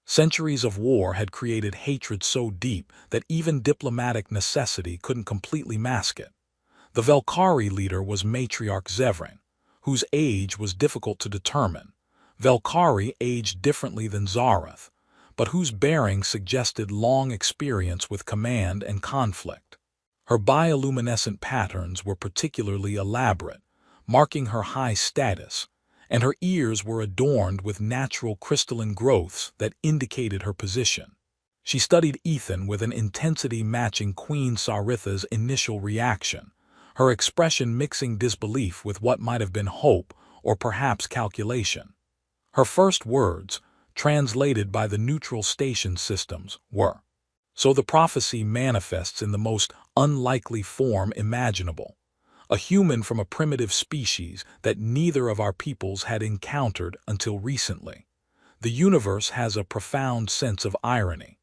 Centuries of war had created hatred so deep that even diplomatic necessity couldn't completely mask it. The Velkari leader was Matriarch Zevran, whose age was difficult to determine. Velkari aged differently than Zareth, but whose bearing suggested long experience with command and conflict. Her bioluminescent patterns were particularly elaborate, marking her high status, and her ears were adorned with natural crystalline growths that indicated her position. She studied Ethan with an intensity matching Queen Saritha's initial reaction, her expression mixing disbelief with what might have been hope or perhaps calculation. Her first words, translated by the neutral station systems, were, "So the prophecy manifests in the most unlikely form imaginable. A human from a primitive species that neither of our peoples had encountered until recently. The universe has a profound sense of irony."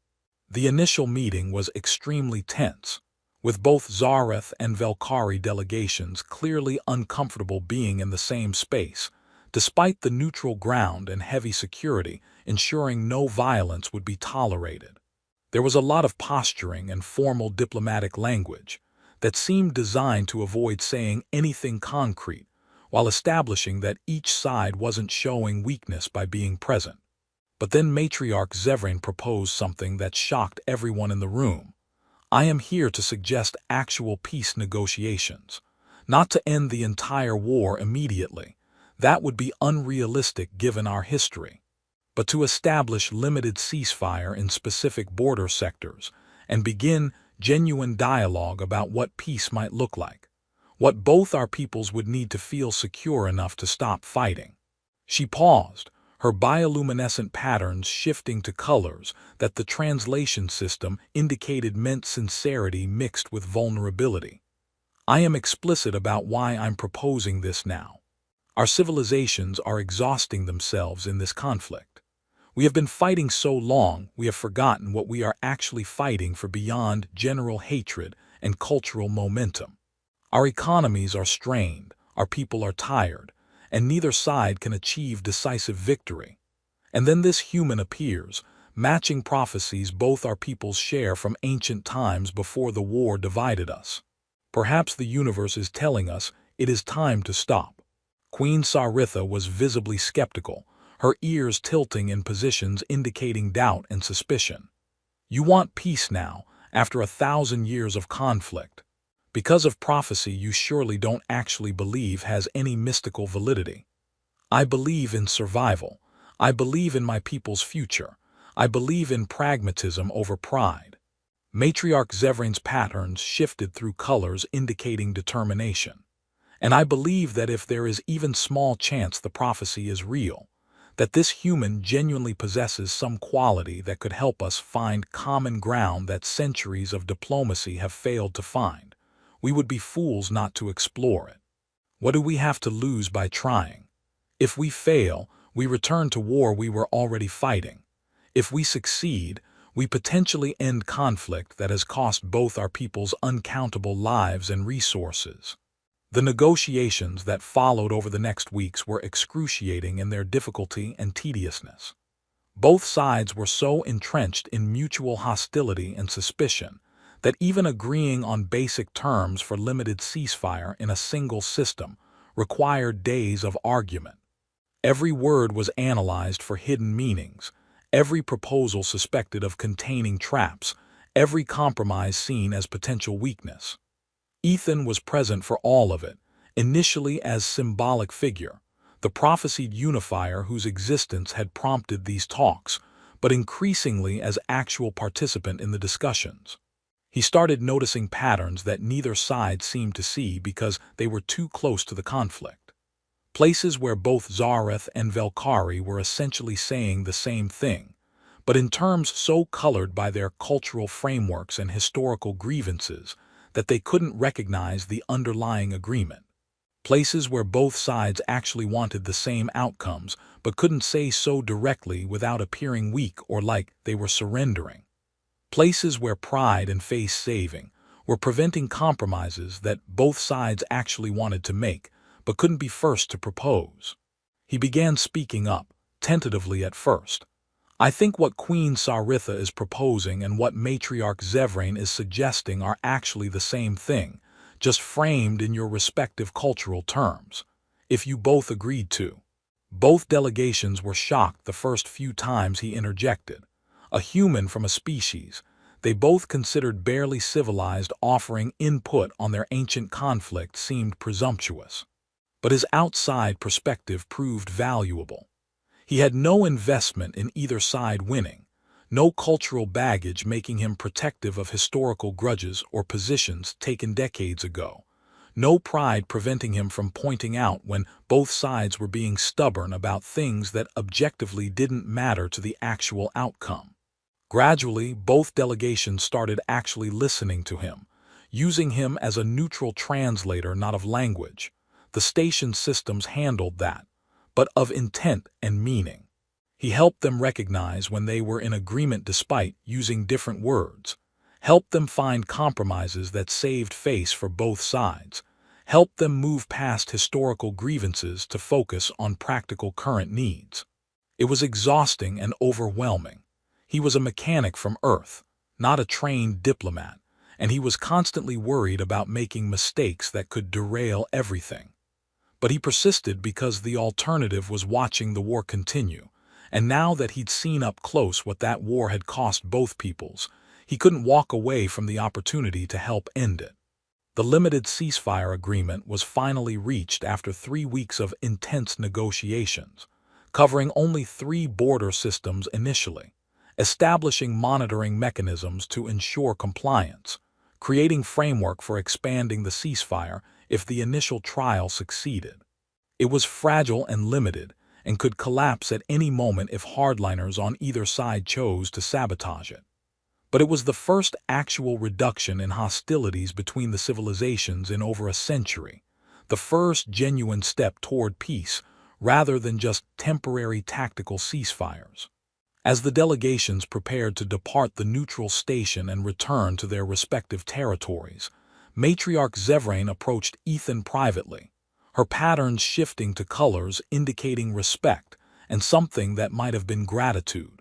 The initial meeting was extremely tense, with both Zareth and Velkari delegations clearly uncomfortable being in the same space, despite the neutral ground and heavy security ensuring no violence would be tolerated. There was a lot of posturing and formal diplomatic language that seemed designed to avoid saying anything concrete, while establishing that each side wasn't showing weakness by being present. But then Matriarch Zevran proposed something that shocked everyone in the room. "I am here to suggest actual peace negotiations, not to end the entire war immediately. That would be unrealistic given our history. But to establish limited ceasefire in specific border sectors and begin genuine dialogue about what peace might look like, what both our peoples would need to feel secure enough to stop fighting." She paused, her bioluminescent patterns shifting to colors that the translation system indicated meant sincerity mixed with vulnerability. "I am explicit about why I'm proposing this now. Our civilizations are exhausting themselves in this conflict. We have been fighting so long we have forgotten what we are actually fighting for beyond general hatred and cultural momentum. Our economies are strained, our people are tired, and neither side can achieve decisive victory. And then this human appears, matching prophecies both our peoples share from ancient times before the war divided us. Perhaps the universe is telling us it is time to stop." Queen Saritha was visibly skeptical, her ears tilting in positions indicating doubt and suspicion. "You want peace now, after 1,000 years of conflict. Because of prophecy you surely don't actually believe has any mystical validity." "I believe in survival. I believe in my people's future. I believe in pragmatism over pride." Matriarch Zevran's patterns shifted through colors indicating determination. "And I believe that if there is even small chance the prophecy is real, that this human genuinely possesses some quality that could help us find common ground that centuries of diplomacy have failed to find, we would be fools not to explore it. What do we have to lose by trying? If we fail, we return to war we were already fighting. If we succeed, we potentially end conflict that has cost both our peoples uncountable lives and resources." The negotiations that followed over the next weeks were excruciating in their difficulty and tediousness. Both sides were so entrenched in mutual hostility and suspicion that even agreeing on basic terms for limited ceasefire in a single system required days of argument. Every word was analyzed for hidden meanings, every proposal suspected of containing traps, every compromise seen as potential weakness. Ethan was present for all of it, initially as symbolic figure, the prophesied unifier whose existence had prompted these talks, but increasingly as actual participant in the discussions. He started noticing patterns that neither side seemed to see because they were too close to the conflict. Places where both Zareth and Velkari were essentially saying the same thing, but in terms so colored by their cultural frameworks and historical grievances that they couldn't recognize the underlying agreement. Places where both sides actually wanted the same outcomes but couldn't say so directly without appearing weak or like they were surrendering. Places where pride and face-saving were preventing compromises that both sides actually wanted to make but couldn't be first to propose. He began speaking up, tentatively at first. "I think what Queen Saritha is proposing and what Matriarch Zevran is suggesting are actually the same thing, just framed in your respective cultural terms, if you both agreed to." Both delegations were shocked the first few times he interjected. A human from a species They both considered barely civilized offering input on their ancient conflict seemed presumptuous. But his outside perspective proved valuable. He had no investment in either side winning, no cultural baggage making him protective of historical grudges or positions taken decades ago, no pride preventing him from pointing out when both sides were being stubborn about things that objectively didn't matter to the actual outcome. Gradually, both delegations started actually listening to him, using him as a neutral translator not of language. The station systems handled that, but of intent and meaning. He helped them recognize when they were in agreement despite using different words, helped them find compromises that saved face for both sides, helped them move past historical grievances to focus on practical current needs. It was exhausting and overwhelming. He was a mechanic from Earth, not a trained diplomat, and he was constantly worried about making mistakes that could derail everything. But he persisted because the alternative was watching the war continue, and now that he'd seen up close what that war had cost both peoples, he couldn't walk away from the opportunity to help end it. The limited ceasefire agreement was finally reached after 3 weeks of intense negotiations, covering only 3 border systems initially, establishing monitoring mechanisms to ensure compliance, creating framework for expanding the ceasefire if the initial trial succeeded. It was fragile and limited, and could collapse at any moment if hardliners on either side chose to sabotage it. But it was the first actual reduction in hostilities between the civilizations in over a century, the first genuine step toward peace rather than just temporary tactical ceasefires. As the delegations prepared to depart the neutral station and return to their respective territories, Matriarch Zevrain approached Ethan privately, her patterns shifting to colors indicating respect and something that might have been gratitude.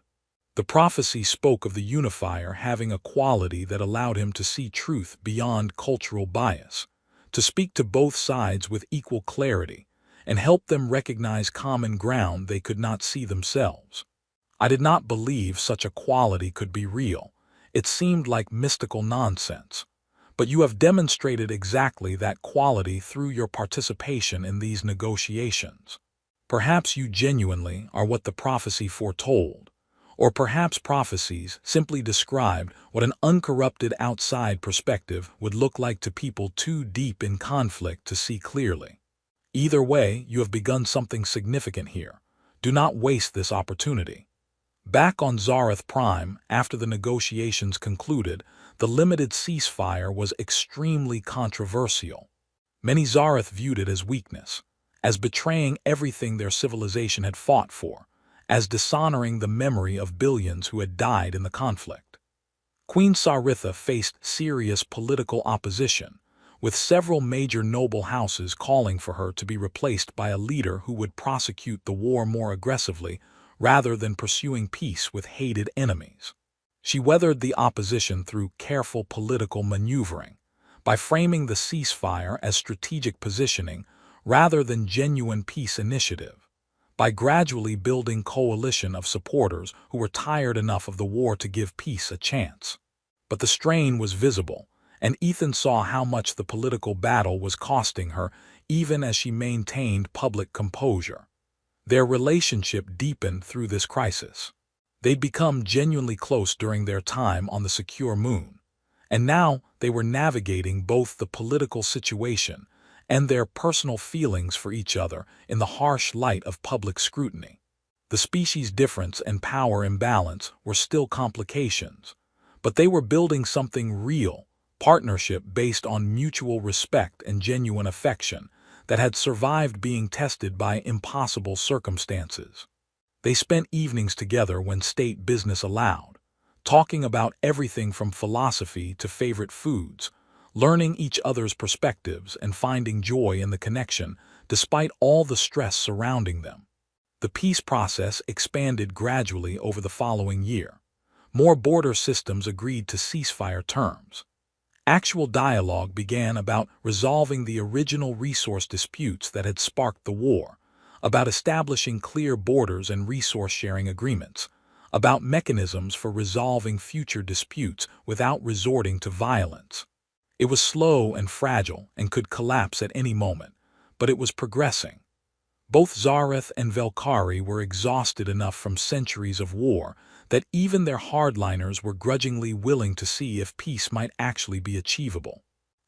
The prophecy spoke of the unifier having a quality that allowed him to see truth beyond cultural bias, to speak to both sides with equal clarity, and help them recognize common ground they could not see themselves. I did not believe such a quality could be real. It seemed like mystical nonsense. But you have demonstrated exactly that quality through your participation in these negotiations. Perhaps you genuinely are what the prophecy foretold, or perhaps prophecies simply described what an uncorrupted outside perspective would look like to people too deep in conflict to see clearly. Either way, you have begun something significant here. Do not waste this opportunity. Back on Zareth Prime, after the negotiations concluded, the limited ceasefire was extremely controversial. Many Zareth viewed it as weakness, as betraying everything their civilization had fought for, as dishonoring the memory of billions who had died in the conflict. Queen Saritha faced serious political opposition, with several major noble houses calling for her to be replaced by a leader who would prosecute the war more aggressively rather than pursuing peace with hated enemies. She weathered the opposition through careful political maneuvering, by framing the ceasefire as strategic positioning rather than genuine peace initiative, by gradually building coalition of supporters who were tired enough of the war to give peace a chance. But the strain was visible, and Ethan saw how much the political battle was costing her even as she maintained public composure. Their relationship deepened through this crisis. They'd become genuinely close during their time on the secure moon, and now they were navigating both the political situation and their personal feelings for each other in the harsh light of public scrutiny. The species difference and power imbalance were still complications, but they were building something real, partnership based on mutual respect and genuine affection that had survived being tested by impossible circumstances. They spent evenings together when state business allowed, talking about everything from philosophy to favorite foods, learning each other's perspectives and finding joy in the connection despite all the stress surrounding them. The peace process expanded gradually over the following year. More border systems agreed to ceasefire terms. Actual dialogue began about resolving the original resource disputes that had sparked the war, about establishing clear borders and resource-sharing agreements, about mechanisms for resolving future disputes without resorting to violence. It was slow and fragile and could collapse at any moment, but it was progressing. Both Zareth and Velkari were exhausted enough from centuries of war that even their hardliners were grudgingly willing to see if peace might actually be achievable.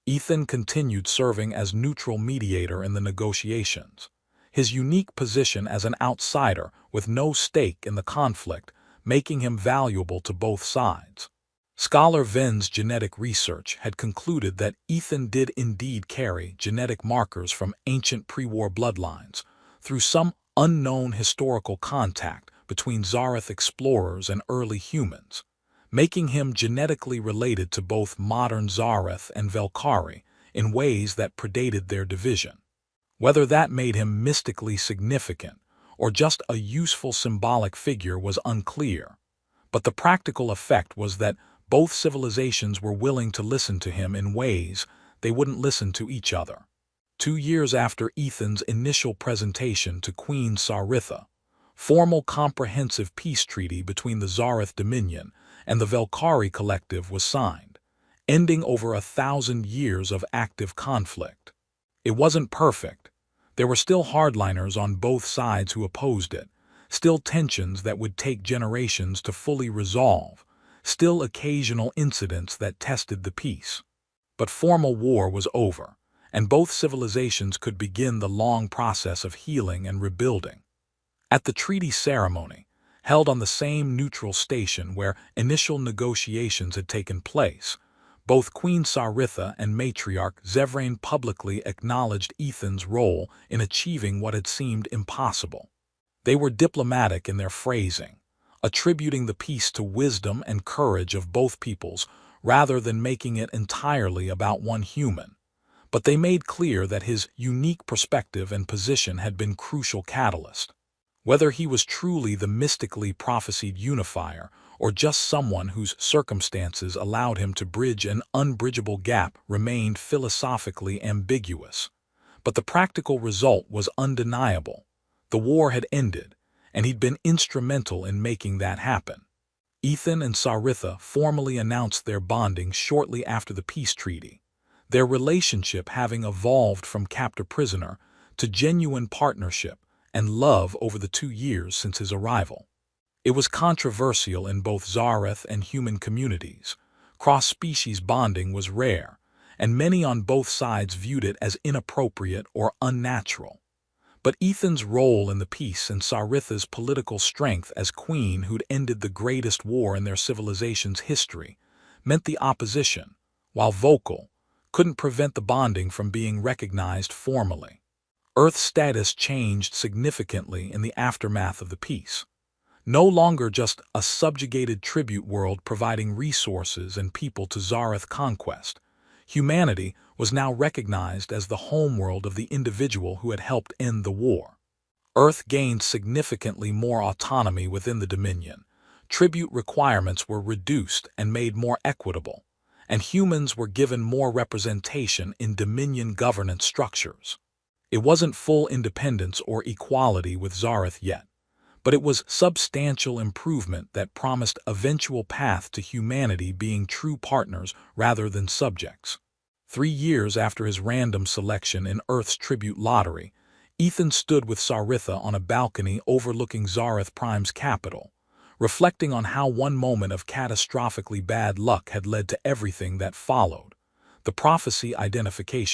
Ethan continued serving as neutral mediator in the negotiations. His unique position as an outsider with no stake in the conflict, making him valuable to both sides. Scholar Ven's genetic research had concluded that Ethan did indeed carry genetic markers from ancient pre-war bloodlines through some unknown historical contact between Zareth explorers and early humans, making him genetically related to both modern Zareth and Velkari in ways that predated their division. Whether that made him mystically significant or just a useful symbolic figure was unclear, but the practical effect was that both civilizations were willing to listen to him in ways they wouldn't listen to each other. 2 years after Ethan's initial presentation to Queen Saritha, formal comprehensive peace treaty between the Zareth Dominion and the Velkari Collective was signed, ending over 1,000 years of active conflict. It wasn't perfect. There were still hardliners on both sides who opposed it, still tensions that would take generations to fully resolve, still occasional incidents that tested the peace. But formal war was over, and both civilizations could begin the long process of healing and rebuilding. At the treaty ceremony, held on the same neutral station where initial negotiations had taken place, both Queen Saritha and Matriarch Zevrain publicly acknowledged Ethan's role in achieving what had seemed impossible. They were diplomatic in their phrasing, attributing the peace to wisdom and courage of both peoples rather than making it entirely about one human. But they made clear that his unique perspective and position had been crucial catalyst. Whether he was truly the mystically prophesied unifier or just someone whose circumstances allowed him to bridge an unbridgeable gap remained philosophically ambiguous. But the practical result was undeniable. The war had ended, and he'd been instrumental in making that happen. Ethan and Saritha formally announced their bonding shortly after the peace treaty, their relationship having evolved from captor-prisoner to genuine partnership and love over the 2 years since his arrival. It was controversial in both Zareth and human communities. Cross-species bonding was rare, and many on both sides viewed it as inappropriate or unnatural. But Ethan's role in the peace and Saritha's political strength as queen who'd ended the greatest war in their civilization's history meant the opposition, while vocal, couldn't prevent the bonding from being recognized formally. Earth's status changed significantly in the aftermath of the peace. No longer just a subjugated tribute world providing resources and people to Zareth conquest, humanity was now recognized as the homeworld of the individual who had helped end the war. Earth gained significantly more autonomy within the Dominion. Tribute requirements were reduced and made more equitable, and humans were given more representation in Dominion governance structures. It wasn't full independence or equality with Zareth yet, but it was substantial improvement that promised eventual path to humanity being true partners rather than subjects. 3 years after his random selection in Earth's tribute lottery, Ethan stood with Saritha on a balcony overlooking Zareth Prime's capital, reflecting on how one moment of catastrophically bad luck had led to everything that followed. The prophecy identification.